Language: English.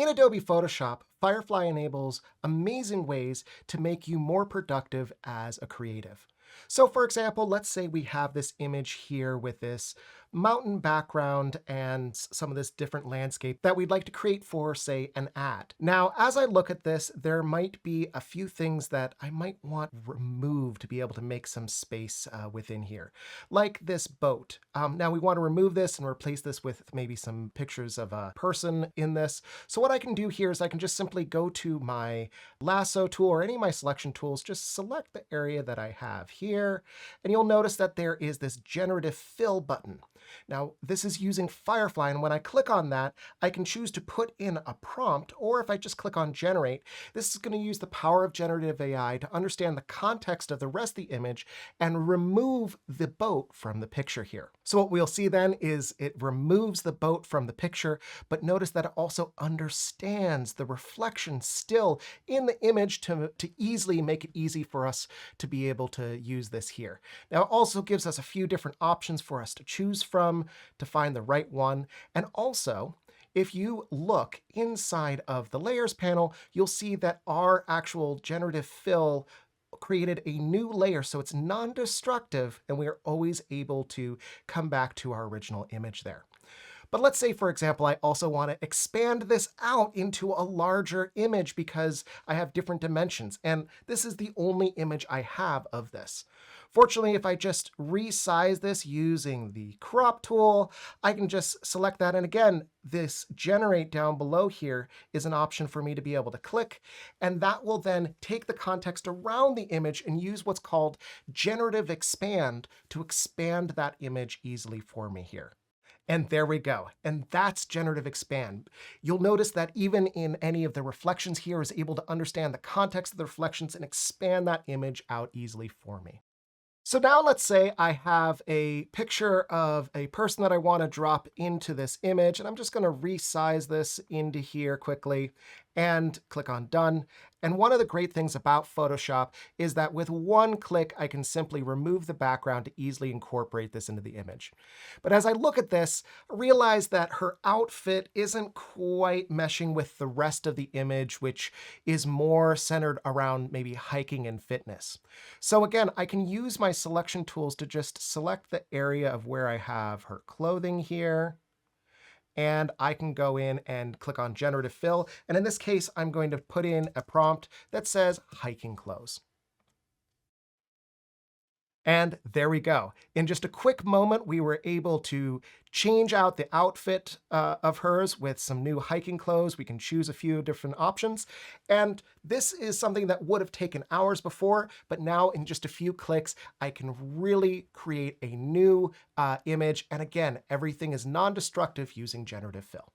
In Adobe Photoshop, Firefly enables amazing ways to make you more productive as a creative. So for example, let's say we have this image here with this mountain background and some of this different landscape that we'd like to create for, say, an ad. Now, as I look at this, there might be a few things that I might want removed to be able to make some space within here, like this boat. Now we want to remove this and replace this with maybe some pictures of a person in this. So what I can do here is I can just simply go to my lasso tool or any of my selection tools, just select the area that I have here, and you'll notice that there is this Generative Fill button. Now, this is using Firefly, and when I click on that, I can choose to put in a prompt, or if I just click on Generate, this is going to use the power of generative AI to understand the context of the rest of the image and remove the boat from the picture here. So what we'll see then is it removes the boat from the picture, but notice that it also understands the reflection still in the image to easily make it easy for us to be able to use this here. Now, it also gives us a few different options for us to choose from to find the right one. And also, if you look inside of the Layers panel, you'll see that our actual Generative Fill created a new layer, so it's non-destructive, and we are always able to come back to our original image there. But let's say, for example, I also want to expand this out into a larger image because I have different dimensions, and this is the only image I have of this. Fortunately, if I just resize this using the crop tool, I can just select that. And again, this generate down below here is an option for me to be able to click. And that will then take the context around the image and use what's called generative expand to expand that image easily for me here. And there we go. And that's generative expand. You'll notice that even in any of the reflections here is able to understand the context of the reflections and expand that image out easily for me. So now let's say I have a picture of a person that I want to drop into this image, and I'm just going to resize this into here quickly and click on Done. And one of the great things about Photoshop is that with one click, I can simply remove the background to easily incorporate this into the image. But as I look at this, I realize that her outfit isn't quite meshing with the rest of the image, which is more centered around maybe hiking and fitness. So again, I can use my selection tools to just select the area of where I have her clothing here. And I can go in and click on Generative Fill. And in this case, I'm going to put in a prompt that says hiking clothes. And there we go. In just a quick moment, we were able to change out the outfit of hers with some new hiking clothes. We can choose a few different options. And this is something that would have taken hours before, but now in just a few clicks, I can really create a new image. And again, everything is non-destructive using Generative Fill.